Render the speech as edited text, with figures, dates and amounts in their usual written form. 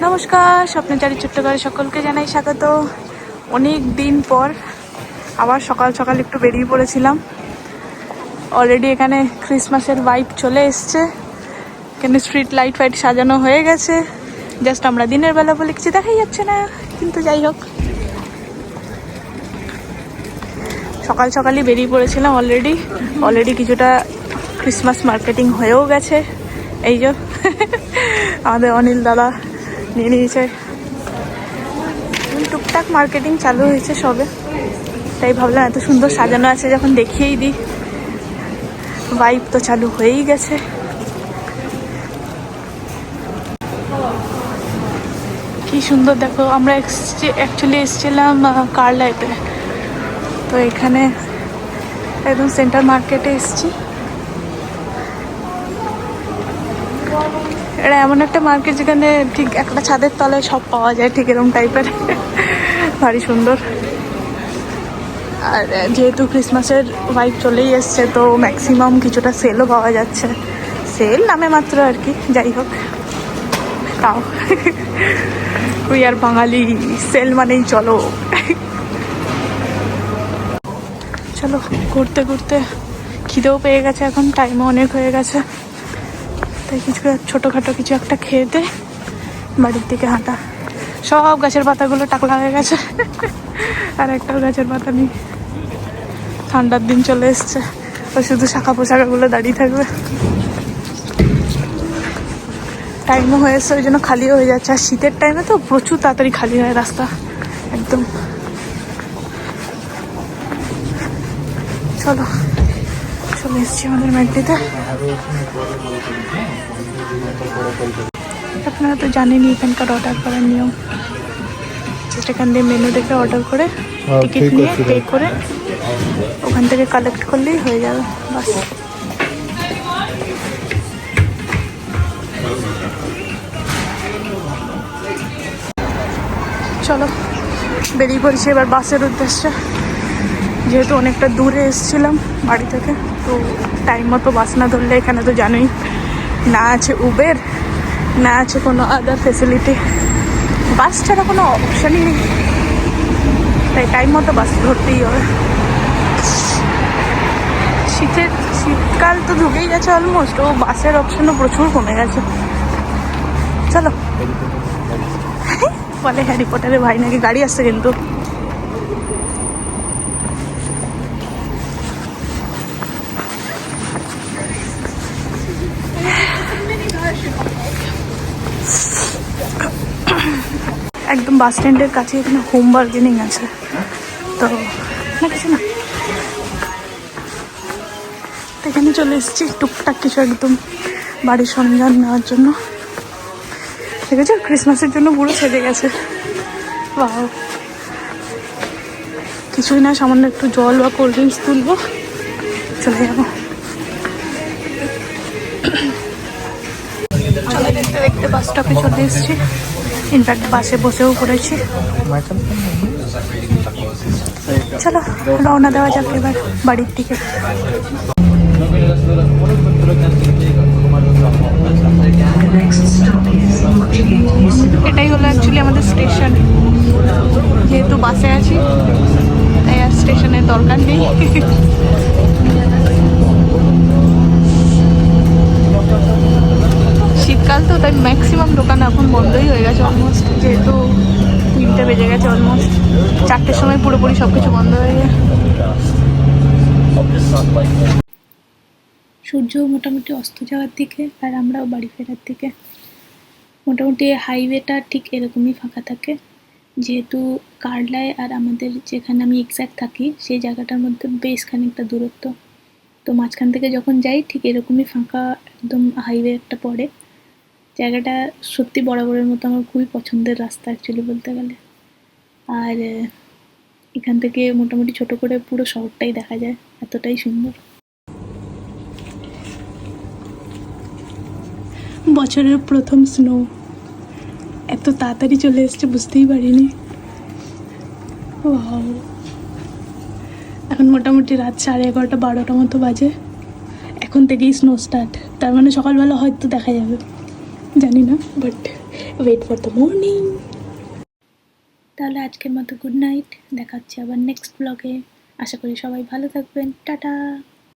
নমস্কার, স্বপ্নচারী ছোট্ট ঘরে সকলকে জানাই স্বাগত। অনেক দিন পর আবার সকাল সকাল একটু বেরিয়ে পড়েছিলাম। অলরেডি এখানে ক্রিসমাসের ভাইব চলে এসছে। এখানে স্ট্রিট লাইট ফাইট সাজানো হয়ে গেছে। জাস্ট আমরা দিনের বেলা বলে কিছু দেখাই যাচ্ছে না, কিন্তু যাই হোক সকাল সকালই বেরিয়ে পড়েছিলাম। অলরেডি কিছুটা ক্রিসমাস মার্কেটিং হয়েও গেছে। এই যে আমাদের অনিল দাদা নিয়ে নিয়েছে। টুকটাক মার্কেটিং চালু হয়েছে সবে, তাই ভাবলাম এত সুন্দর সাজানো আছে যখন দেখিয়েই দিই। ভাইব তো চালু হয়েই গেছে। কি সুন্দর দেখো, আমরা অ্যাকচুয়ালি এসেছিলাম কার্লাইতে, তো এখানে একদম সেন্টার মার্কেটে এসেছি। এটা এমন একটা মার্কেট যেখানে ঠিক একটা ছাদের তলায় সব পাওয়া যায়, ঠিক এরকম টাইপের। ভারী সুন্দর। আর যেহেতু ক্রিসমাসের ভাইব চলেই এসছে, তো ম্যাক্সিমাম কিছুটা সেলও পাওয়া যাচ্ছে। সেল নামে মাত্র আর কি, যাই হোক তাও তুই আর বাঙালি, সেল মানেই চলো। চলো ঘুরতে ঘুরতে খিদেও পেয়ে গেছে, এখন টাইমও অনেক হয়ে গেছে, তাই কিছু ছোটোখাটো কিছু একটা খেয়ে দে বাড়ির দিকে হাঁটা। সব গাছের পাতাগুলো টাকলা হয়ে গেছে, আর একটাও গাছের পাতা নেই। ঠান্ডার দিন চলে এসছে, তো শুধু শাখা পোশাকাগুলো দাঁড়িয়ে থাকবে। টাইমও হয়ে এসছে, ওই জন্য খালিও হয়ে যাচ্ছে। আর শীতের টাইমে তো প্রচুর তাড়াতাড়ি খালি হয় রাস্তা একদম। চলো চলে এসছি আমাদের ম্যাকডিতে। আপনারা তো জানেনই এখানকার অর্ডার করার নিয়ম। এখান দিয়ে মেনু দেখে অর্ডার করে টিকিট নিয়ে পে করে ওখান থেকে কালেক্ট করলেই হয়ে যাবে, বাস। চলো বেরিয়ে পড়ছি এবার বাসের উদ্দেশ্যে। যেহেতু অনেকটা দূরে এসেছিলাম বাড়ি থেকে, তো টাইম মতো বাস না ধরলে এখানে তো জানোই না আছে উবের, না আছে কোনো আদার ফেসিলিটি। বাস ছাড়া কোনো অপশানই নেই, তাই টাইম মতো বাস ধরতেই হবে। শীতকাল তো ঢুকেই গেছে অলমোস্ট, ও বাসের অপশানও প্রচুর কমে গেছে। চলো বলে হ্যারি পটারের ভাই নাকি গাড়ি আসছে, কিন্তু একদম বাস স্ট্যান্ডের কাছে এখানে হোম বার্গেনিং আছে, তো না কিছু না, তো এখানে চলে এসেছি টুকটাক কিছু একদম বাড়ির সরঞ্জাম নেওয়ার জন্য। ঠিক আছে, ক্রিসমাসের জন্য পুরো সেজে গেছে। বাহ, কিছুই না, সামান্য একটু জল বা কোল্ড ড্রিঙ্কস তুলবো, চলে যাবো। চলে দেখতে দেখতে বাস স্টপে চলে এসেছি। ইনফ্যাক্ট বাসে বসেও পড়েছি। চলো রওনা দেওয়া যাক এবার বাড়ির দিকে। এটাই হলো অ্যাকচুয়ালি আমাদের স্টেশন। যেহেতু বাসে আছি তাই আর স্টেশনের দরকার নেই। শীতকাল তো, তাই ম্যাক্সিমাম দোকান এখন বন্ধই হয়ে গেছে অলমোস্ট। যেহেতু 3টে বেজে গেছে অলমোস্ট, 4টের সময় পুরোপুরি সব কিছু বন্ধ হয়ে যায়। সূর্য মোটামুটি অস্ত যাওয়ার দিকে, আর আমরাও বাড়ি ফেরার দিকে। মোটামুটি হাইওয়েটা ঠিক এরকমই ফাঁকা থাকে, যেহেতু কার্লায় আর আমাদের যেখানে আমি এক্স্যাক্ট থাকি সেই জায়গাটার মধ্যে বেশ খানিকটা দূরত্ব, তো মাঝখান থেকে যখন যাই ঠিক এরকমই ফাঁকা একদম হাইওয়ে একটা পড়ে। জায়গাটা সত্যি বরাবরের মতো আমার খুবই পছন্দের রাস্তা অ্যাকচুয়ালি বলতে গেলে। আর এখান থেকে মোটামুটি ছোট করে পুরো শহরটাই দেখা যায়, এতটাই সুন্দর। বছরের প্রথম স্নো এত তাড়াতাড়ি চলে এসছে বুঝতেই পারিনি। এখন মোটামুটি রাত 11:30 12টা মতো বাজে। এখন থেকেই স্নো স্টার্ট, তার মানে সকালবেলা হয়তো দেখা যাবে, জানি না, but wait for the morning. তাহলে আজকের মতো গুড নাইট, দেখা হচ্ছে আবার নেক্সট ব্লগে। আশা করি সবাই ভালো থাকবেন, টাটা।